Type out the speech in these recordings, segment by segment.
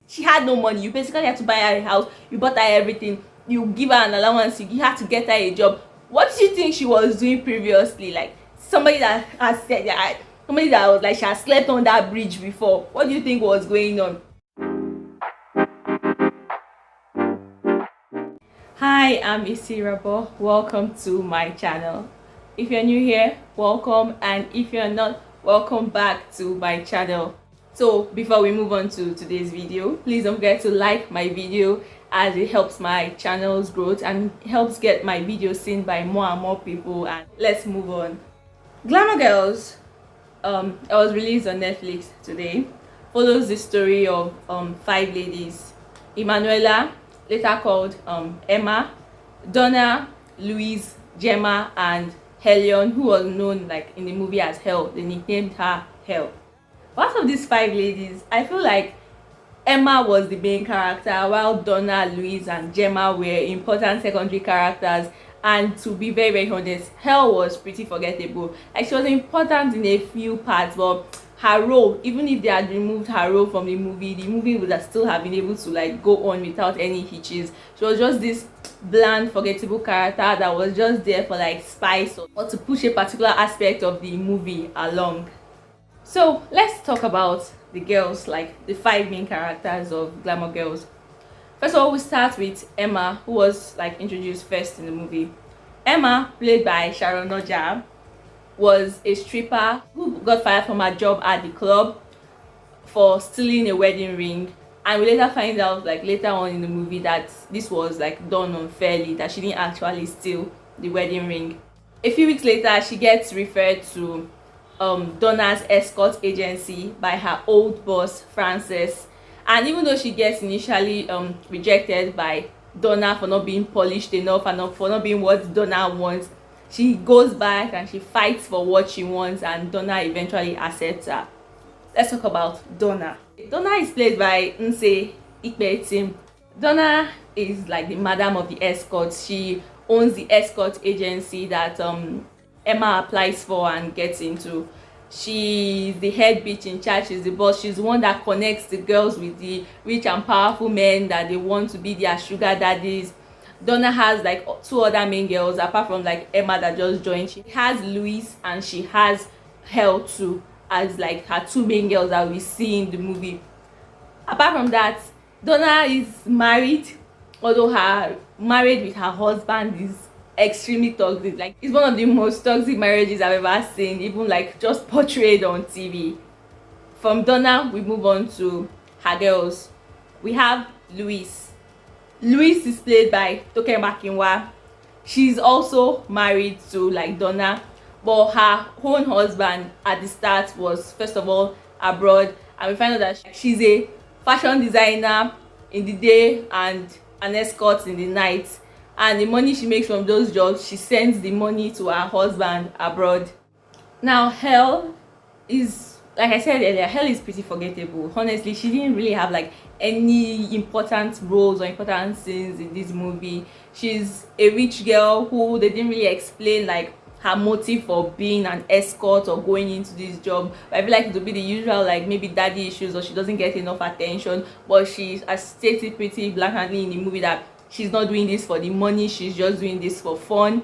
She had no money. You basically had to buy her a house. You bought her everything. You give her an allowance. You had to get her a job. What did you think she was doing previously? Like somebody that has said that, somebody that was like she has slept on that bridge before. What do you think was going on? Hi, I'm Isirabo. Welcome to my channel. If you're new here, welcome, and if you're not, welcome back to my channel. So before we move on to today's video, please don't forget to like my video, as it helps my channel's growth and helps get my videos seen by more and more people. And let's move on. Glamour Girls it was released on Netflix today. Follows the story of five ladies: Emanuela, later called Emma, Donna, Louise, Gemma, and Helion, who was known like in the movie as Hell. They nicknamed her Hell. Out of these five ladies, I feel like Emma was the main character, while Donna, Louise, and Gemma were important secondary characters. And to be very honest, Hell was pretty forgettable. Like, she was important in a few parts, but her role, even if they had removed her role from the movie would have still have been able to like go on without any hitches. She was just this bland, forgettable character that was just there for like spice or to push a particular aspect of the movie along. So let's talk about the girls, like the five main characters of Glamour Girls. First of all, we start with Emma, who was like introduced first in the movie. Emma, played by Sharon Oja, was a stripper who got fired from her job at the club for stealing a wedding ring. And we later find out, like later on in the movie, that this was like done unfairly, that she didn't actually steal the wedding ring. A few weeks later, she gets referred to Donna's escort agency by her old boss Frances. And even though she gets initially rejected by Donna for not being polished enough and for not being what Donna wants, she goes back and she fights for what she wants, and Donna eventually accepts her. Let's talk about Donna. Donna is played by Nse Ikpe-Tim. Donna is like the madam of the escorts. She owns the escort agency that Emma applies for and gets into. She's the head bitch in charge. She's the boss. She's the one that connects the girls with the rich and powerful men that they want to be their sugar daddies. Donna has like two other main girls apart from like Emma that just joined. She has Louise and she has Hell too, as like her two main girls that we see in the movie. Apart from that, Donna is married, although her marriage with her husband is extremely toxic. Like, it's one of the most toxic marriages I've ever seen, even like just portrayed on TV. From Donna, we move on to her girls. We have Louise. Louise is played by Toke Makinwa. She's also married to like Donna, but her own husband at the start was first of all abroad, and we find out that she's a fashion designer in the day and an escort in the night. And the money she makes from those jobs, she sends the money to her husband abroad. Now Hell is, like I said earlier, Hell is pretty forgettable. Honestly, she didn't really have like any important roles or important scenes in this movie. She's a rich girl who they didn't really explain like her motive for being an escort or going into this job. But I feel like it would be the usual, like maybe daddy issues, or she doesn't get enough attention. But she has stated pretty blatantly in the movie that she's not doing this for the money, she's just doing this for fun.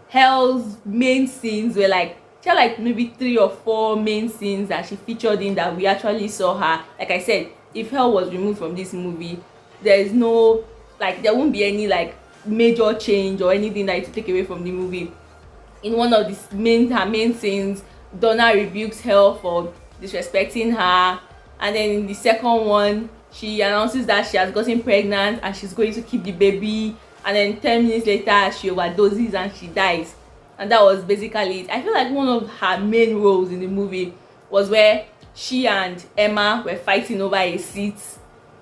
Hell's main scenes were like, she had like maybe 3 or 4 main scenes that she featured in that we actually saw her. Like I said, if Hell was removed from this movie, there is no, like, there won't be any like major change or anything that you take away from the movie. In one of her main scenes, Donna rebukes Hell for disrespecting her, and then in the second one, she announces that she has gotten pregnant and she's going to keep the baby, and then 10 minutes later she overdoses and she dies. And that was basically it. I feel like one of her main roles in the movie was where she and Emma were fighting over a seat,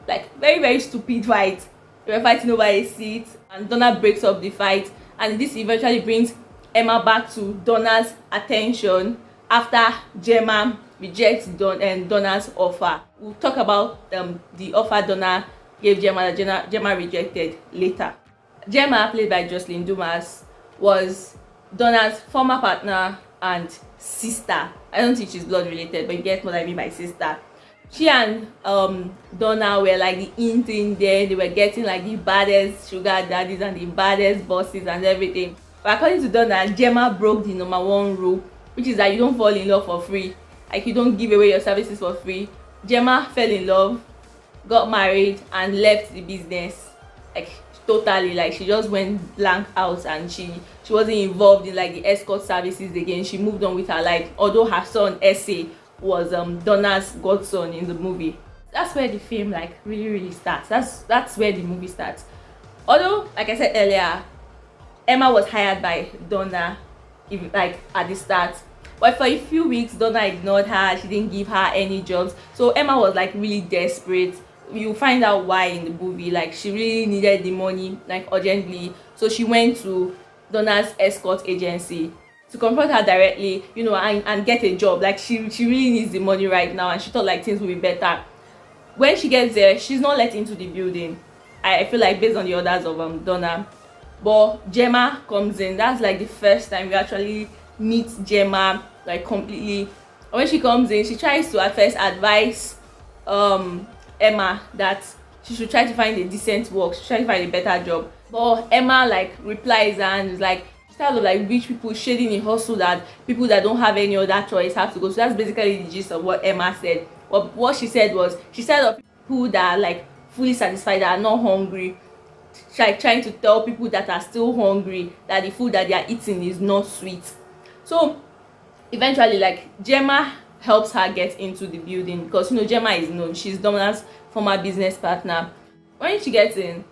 like very stupid fight. They were fighting over a seat and Donna breaks up the fight, and this eventually brings Emma back to Donna's attention after Gemma rejects Donna's offer. We'll talk about the offer Donna gave Gemma that Gemma rejected later. Gemma, played by Jocelyn Dumas, was Donna's former partner and sister. I don't think she's blood related, but you get what I mean by sister. She and Donna were like the in thing there. They were getting like the baddest sugar daddies and the baddest bosses and everything. But according to Donna, Gemma broke the number one rule, which is that you don't fall in love for free. Like, you don't give away your services for free. Gemma fell in love, got married, and left the business. Like, totally, like, she just went blank out, and she wasn't involved in like the escort services again. She moved on with her life, although her son Essay was Donna's godson in the movie. That's where the film like really starts. That's where the movie starts. Although, like I said earlier, Emma was hired by Donna, like at the start, but for a few weeks Donna ignored her. She didn't give her any jobs, so Emma was like really desperate. You find out why in the movie. Like, she really needed the money like urgently, so she went to Donna's escort agency to confront her directly, you know, and get a job. Like, she really needs the money right now, and she thought like things would be better. When she gets there, she's not let into the building. I feel like, based on the orders of Donna. But Gemma comes in. That's like the first time we actually meet Gemma like completely. When she comes in, she tries to at first advise Emma that she should try to find a decent work, she should try to find a better job. But Emma like replies and is like, style of like rich people shading a hustle that people that don't have any other choice have to go. So that's basically the gist of what Emma said. But what she said was, she said of people that are like fully satisfied, that are not hungry, like trying to tell people that are still hungry that the food that they are eating is not sweet. So eventually, like, Gemma helps her get into the building because, you know, Gemma is known. She's Donna's former business partner. When she gets in,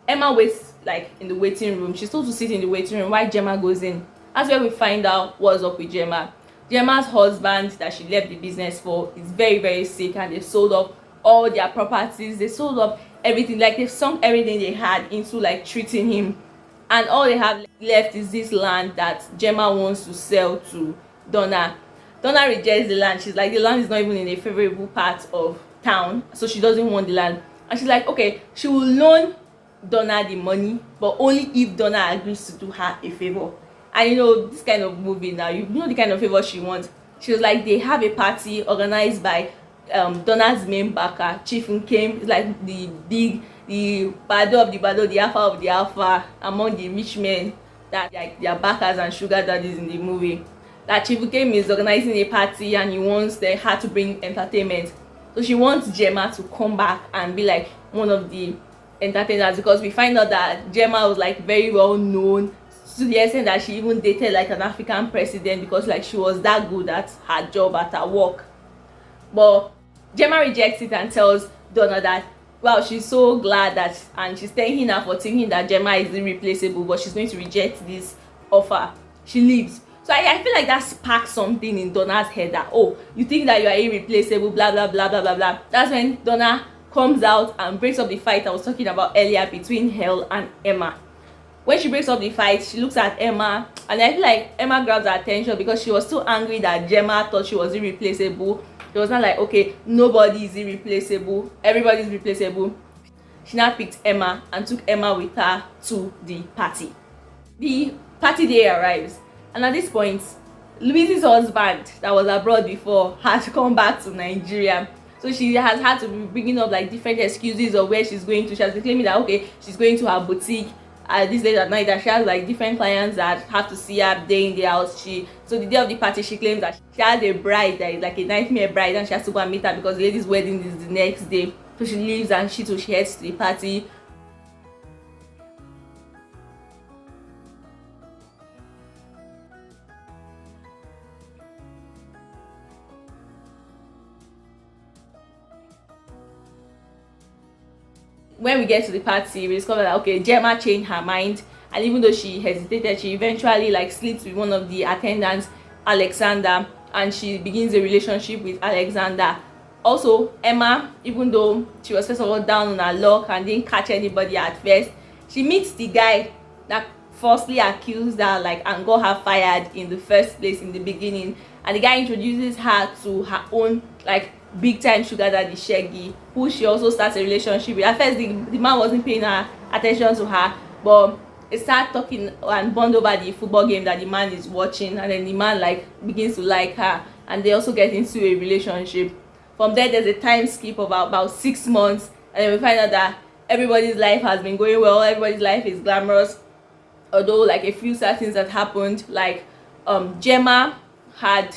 Emma waits like in the waiting room. She's told to sit in the waiting room while Gemma goes in. That's where we find out what's up with Gemma. Gemma's husband that she left the business for is very sick, and they've sold off all their properties. They sold off everything. Like, they've sunk everything they had into like treating him, and all they have left is this land that Gemma wants to sell to Donna. Donna rejects the land. She's like, the land is not even in a favorable part of town, so she doesn't want the land. And she's like, okay, she will loan Donna the money, but only if Donna agrees to do her a favor. And you know, this kind of movie now, you know the kind of favor she wants. She was like, they have a party organized by Donna's main backer, Chief Nkem. It's like the bado of the bado, the alpha of the alpha among the rich men that like their backers and sugar daddies in the movie. That Chief Nkem is organizing a party, and he wants her to bring entertainment. So she wants Gemma to come back and be like one of the entertainers, because we find out that Gemma was like very well known, to the extent that she even dated like an African president, because like she was that good at her job, at her work. But Gemma rejects it and tells Donna that, well, she's so glad that, and she's thanking her for thinking that Gemma is irreplaceable, but she's going to reject this offer. She leaves. So I feel like that sparks something in Donna's head, that, oh, you think that you are irreplaceable, blah blah blah blah blah blah. That's when Donna comes out and breaks up the fight I was talking about earlier between Hel and Emma. When she breaks up the fight, she looks at Emma, and I feel like Emma grabs her attention because she was still angry that Gemma thought she was irreplaceable. It was not like, okay, nobody is irreplaceable, everybody is replaceable. She now picked Emma and took Emma with her to the party. The party day arrives, and at this point, Louise's husband that was abroad before has come back to Nigeria. So she has had to be bringing up like different excuses of where she's going to. She has been claiming that, okay, she's going to her boutique this late at night, that she has like different clients that have to see her day in day out. So the day of the party, she claims that she has a bride that is like a nightmare bride, and she has to go and meet her because the lady's wedding is the next day. So she leaves and she heads to the party. When we get to the party, we discover that, okay, Gemma changed her mind, and even though she hesitated, she eventually like sleeps with one of the attendants, Alexander, and she begins a relationship with Alexander. Also, Emma, even though she was first of all down on her luck and didn't catch anybody at first, she meets the guy that falsely accused her like and got her fired in the first place in the beginning, and the guy introduces her to her own like big time sugar daddy Shaggy, who she also starts a relationship with. At first the man wasn't paying her attention to her, but they start talking and bond over the football game that the man is watching, and then the man like begins to like her, and they also get into a relationship. From there, there's a time skip of about 6 months, and then we find out that everybody's life has been going well, everybody's life is glamorous, although like a few sad things that happened, like Gemma had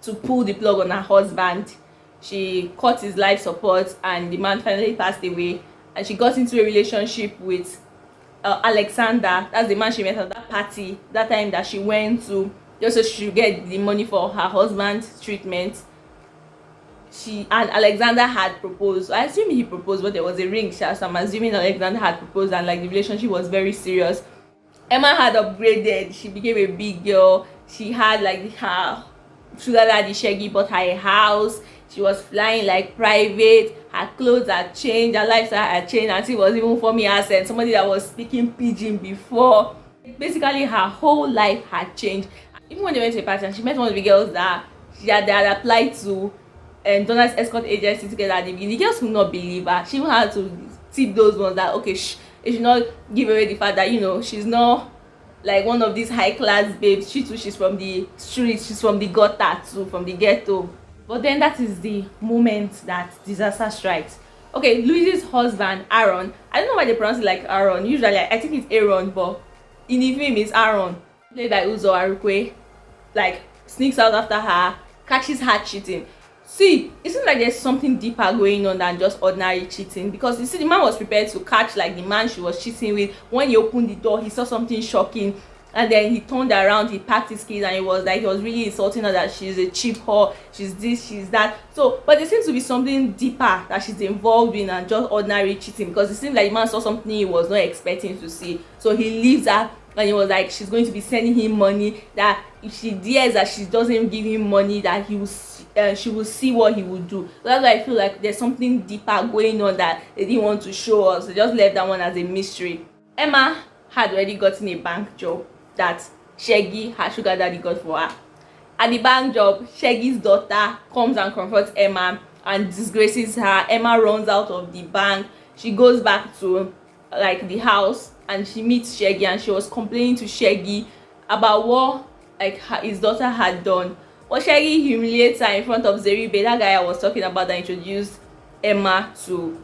to pull the plug on her husband. She cut his life support and the man finally passed away, and she got into a relationship with Alexander. That's the man she met at that party that time that she went to just so she should get the money for her husband's treatment. She and Alexander had proposed. I assume he proposed, but there was a ring, so I'm assuming Alexander had proposed, and like the relationship was very serious. Emma had upgraded. She became a big girl. She had like her sugar daddy Shaggy bought her a house. She was flying like private. Her clothes had changed. Her lifestyle had changed. And she was even forming accent. Somebody that was speaking pidgin before. Basically, her whole life had changed. Even when they went to a party, and she met one of the girls that they had applied to Donald's escort agency together at the beginning. The girls could not believe her. She even had to tip those ones that okay, they should not give away the fact that, you know, she's not like one of these high class babes. She too, she's from the streets, she's from the gutter too, from the ghetto. But then that is the moment that disaster strikes. Okay, Louise's husband Aaron, I don't know why they pronounce it like Aaron. Usually I think it's Aaron, but in the film it's Aaron, played by Uzo Arukwe, like sneaks out after her, catches her cheating. See, it seems like there's something deeper going on than just ordinary cheating, because you see the man was prepared to catch like the man she was cheating with. When he opened the door, he saw something shocking, and then he turned around, he packed his keys, and it was like he was really insulting her that she's a cheap whore, she's this, she's that. So but there seems to be something deeper that she's involved in than just ordinary cheating, because it seems like the man saw something he was not expecting to see. So he leaves her, and he was like she's going to be sending him money, that if she dares that she doesn't give him money, that he will she will see what he will do. So that's why I feel like there's something deeper going on that they didn't want to show us. They just left that one as a mystery. Emma had already gotten a bank job that Shaggy, her sugar daddy, got for her. At the bank job, Shaggy's daughter comes and confronts Emma and disgraces her. Emma runs out of the bank. She goes back to like the house and she meets Shaggy, and she was complaining to Shaggy about what like his daughter had done. Well, Shaggy humiliates her in front of Zeribe, that guy I was talking about that introduced Emma to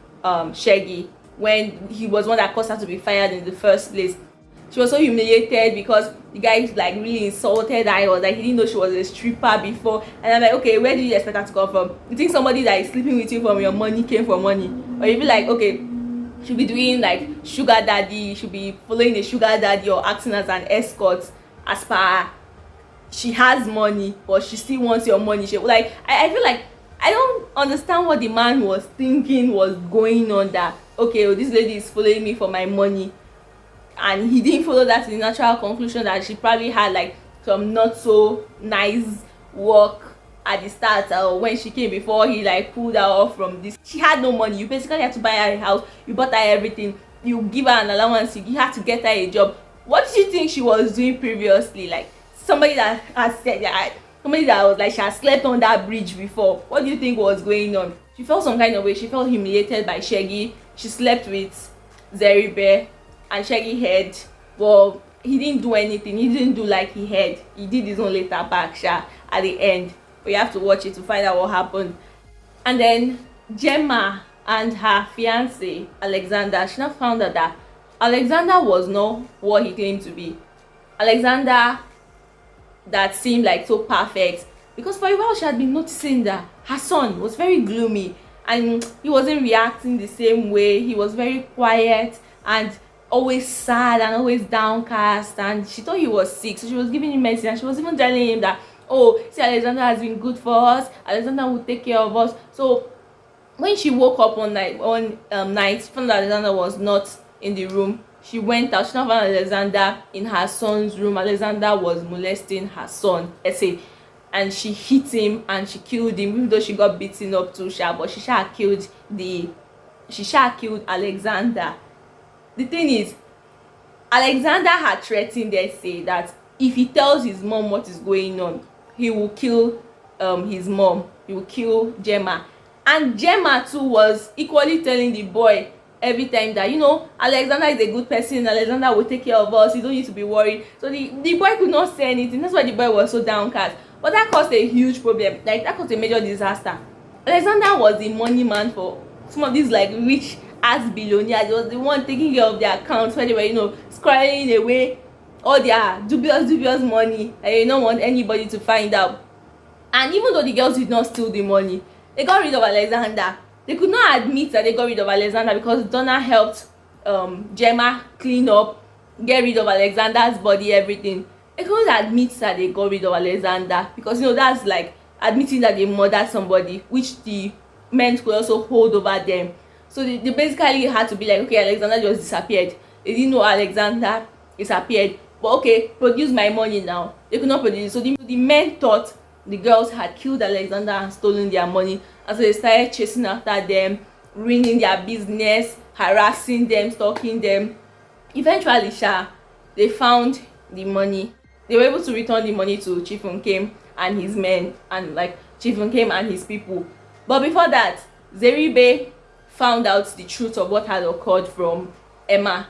Shaggy, when he was one that caused her to be fired in the first place. She was so humiliated because the guy like really insulted her. He was like, he didn't know she was a stripper before. And I'm like, okay, where do you expect her to come from? You think somebody that is sleeping with you from your money came from money? Or you be like, okay, she'll be doing like sugar daddy, she'll be following a sugar daddy or acting as an escort as per she has money, but she still wants your money. She like I feel like I don't understand what the man was thinking was going on, that okay, oh, this lady is following me for my money, and he didn't follow that to the natural conclusion that she probably had like some not so nice work at the start, or when she came before he like pulled her off from this. She had no money. You basically had to buy her a house, you bought her everything, you give her an allowance, you had to get her a job. What did you think she was doing previously? Like somebody that has said that, somebody that was like she had slept on that bridge before. What do you think was going on? She felt some kind of way. She felt humiliated by Shaggy. She slept with Zeribe, and Shaggy heard. Well, he didn't do anything. He didn't do like he heard. He did his own later back at the end. But you have to watch it to find out what happened. And then Gemma and her fiance Alexander, she now found out that Alexander was not what he claimed to be. Alexander that seemed like so perfect, because for a while she had been noticing that her son was very gloomy and he wasn't reacting the same way. He was very quiet and always sad and always downcast, and she thought he was sick, so she was giving him medicine, and she was even telling him that, oh, see, Alexander has been good for us, Alexander will take care of us. So when she woke up one night she found that Alexander was not in the room. She went out, she now found Alexander in her son's room. Alexander was molesting her son, Essay, and she hit him and she killed him, even though she got beaten up too sharp, but she killed Alexander. The thing is, Alexander had threatened Essay that if he tells his mom what is going on, he will kill his mom, he will kill Gemma. And Gemma too was equally telling the boy every time that, you know, Alexander is a good person, Alexander will take care of us, you don't need to be worried. So the boy could not say anything. That's why the boy was so downcast. But that caused a huge problem. Like, that caused a major disaster. Alexander was the money man for some of these like rich ass billionaires. He was the one taking care of their accounts when they were, squirreling away all their dubious money, and they don't want anybody to find out. And even though the girls did not steal the money, they got rid of Alexander. They could not admit that they got rid of Alexander because Donna helped Gemma clean up, get rid of Alexander's body, everything. They couldn't admit that they got rid of Alexander because that's like admitting that they murdered somebody, which the men could also hold over them. So they basically had to be like, okay, Alexander just disappeared. They didn't know Alexander disappeared, but okay, produce my money now. They could not produce it. So the men thought the girls had killed Alexander and stolen their money, and so they started chasing after them, ruining their business, harassing them, stalking them. Eventually, they found the money. They were able to return the money to Chief Nkem and his men, and like Chief Nkem and his people. But before that, Zeribe found out the truth of what had occurred from Emma.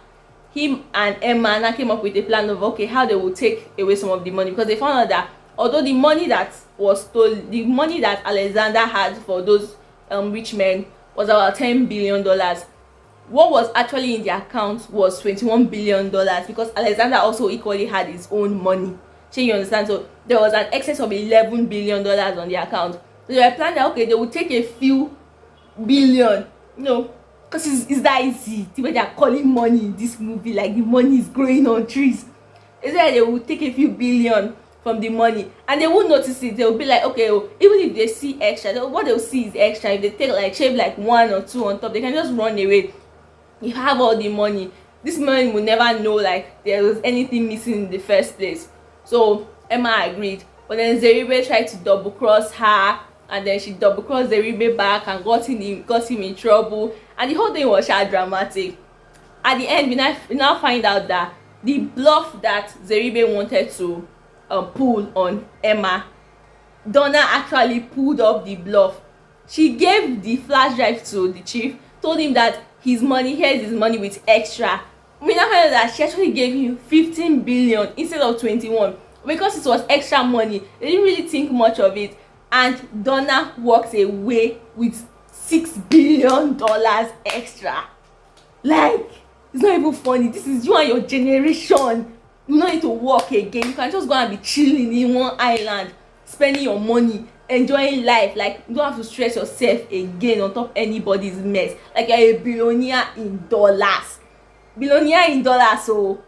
Him and Emma now came up with a plan of, okay, how they would take away some of the money, because they found out that although the money that was stolen, the money that Alexander had for those rich men was about $10 billion, what was actually in the account was $21 billion, because Alexander also equally had his own money. So you understand? So there was an excess of $11 billion on the account. So they were planning that, okay, they would take a few billion, because it's that easy. The way they are calling money in this movie, like the money is growing on trees. It's like they would take a few billion from the money, and they won't notice it. They will be like, okay, even if they see extra, what they'll see is extra. If they take like shave like one or two on top, they can just run away. If you have all the money, this man will never know like there was anything missing in the first place. So Emma agreed, but then Zeribe tried to double cross her, and then she double crossed Zeribe back and got him in trouble, and the whole thing was dramatic. At the end, we now find out that the bluff that Zeribe wanted to pull on Emma, Donna actually pulled off the bluff. She gave the flash drive to the chief, told him that here's his money with extra. We now find out that she actually gave him 15 billion instead of 21, because it was extra money. They didn't really think much of it, and Donna walks away with $6 billion extra. Like, it's not even funny. This is you and your generation. You don't need to work again. You can just go and be chilling in one island, spending your money, enjoying life. Like, you don't have to stress yourself again on top of anybody's mess. Like, you're a billionaire in dollars. So,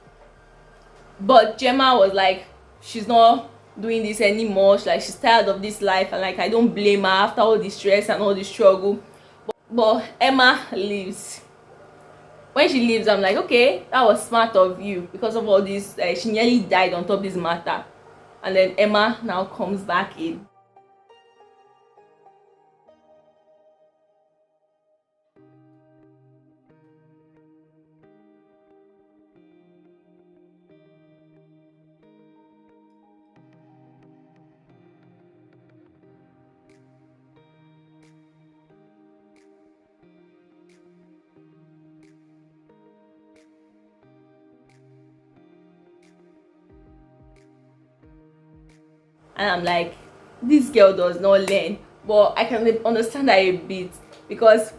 but Gemma was like, she's not doing this anymore. She's tired of this life, and like, I don't blame her after all the stress and all the struggle. But Emma leaves. When she leaves, I'm like, okay, that was smart of you, because of all this. She nearly died on top of this matter, and then Emma now comes back in. And I'm like, this girl does not learn. But I can understand her a bit, because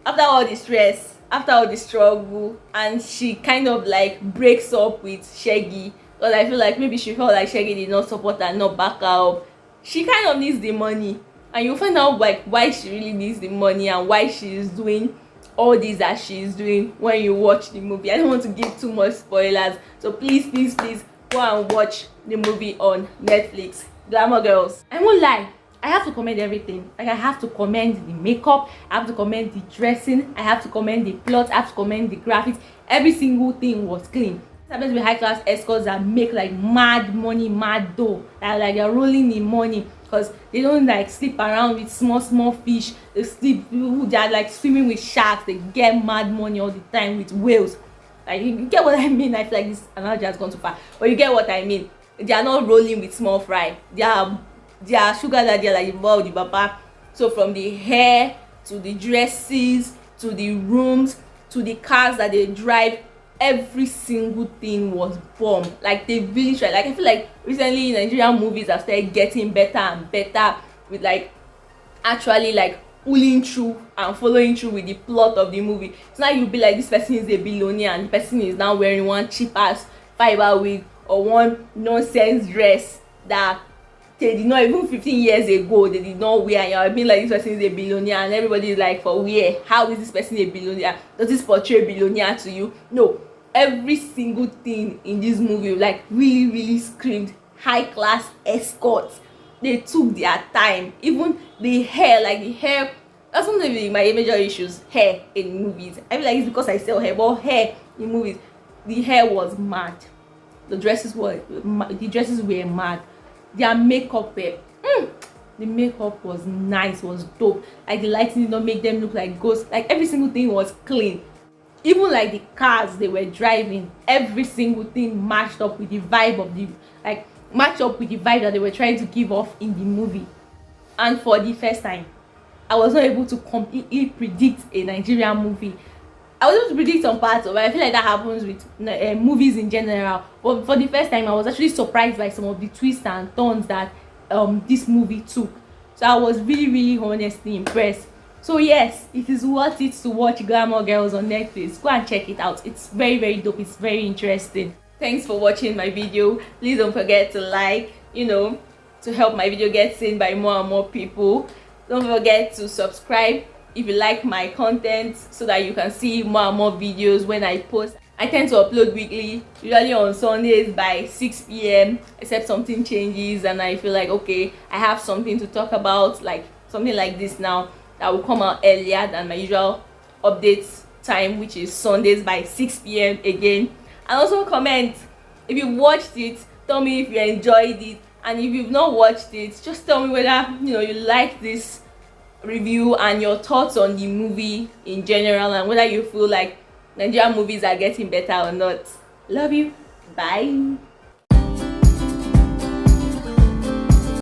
after all the stress, after all the struggle, and she kind of like breaks up with Shaggy, because I feel like maybe she felt like Shaggy did not support her, not back her up. She kind of needs the money, and you'll find out like why she really needs the money and why she is doing all this that she is doing when you watch the movie. I don't want to give too much spoilers, so please go and watch the movie on Netflix, Glamour Girls. I won't lie, I have to commend everything. Like, I have to commend the makeup, I have to commend the dressing, I have to commend the plot, I have to commend the graphics. Every single thing was clean. Happens with high class escorts that make like mad money, mad dough, that like they're rolling in money, because they don't like sleep around with small fish. They're like swimming with sharks. They get mad money all the time with whales. Like, you get what I mean? I feel like this analogy has gone too far, but you get what I mean. They are not rolling with small fry. They are sugar daddy, like the baba. So from the hair to the dresses to the rooms to the cars that they drive, every single thing was bomb. Like, they really tried. Like, I feel like recently Nigerian movies have started getting better and better with like actually like pulling through and following through with the plot of the movie. It's not you'll be like, this person is a billionaire and the person is now wearing one cheap ass fiber wig or one nonsense dress that they did not, even 15 years ago they did not wear, and you're being like, this person is a billionaire, and everybody is like, for where? How is this person a billionaire? Does this portray billionaire to you? No, every single thing in this movie like really screamed high class escorts. They took their time. Even the hair, like the hair, that's one of my major issues, hair in movies. I feel like it's because I sell hair, but hair in movies, the hair was mad. The dresses were mad. Their makeup, the makeup was nice, was dope. Like the lighting did not make them look like ghosts. Like every single thing was clean. Even like the cars they were driving, every single thing matched up with the vibe of the, like, matched up with the vibe that they were trying to give off in the movie. And for the first time, I was not able to completely predict a Nigerian movie. I was able to predict some parts of it. I feel like that happens with movies in general. But for the first time, I was actually surprised by some of the twists and turns that this movie took. So I was really honestly impressed. So yes, it is worth it to watch Glamour Girls on Netflix. Go and check it out. It's very dope. It's very interesting. Thanks for watching my video. Please don't forget to like, to help my video get seen by more and more people. Don't forget to subscribe if you like my content, so that you can see more and more videos when I post. I tend to upload weekly, usually on Sundays by 6 p.m. except something changes and I feel like, okay, I have something to talk about, like something like this now, that will come out earlier than my usual update time, which is Sundays by 6 p.m. again. And also comment if you watched it, tell me if you enjoyed it, and if you've not watched it, just tell me whether you like this review and your thoughts on the movie in general, and whether you feel like Nigerian movies are getting better or not. Love you. Bye.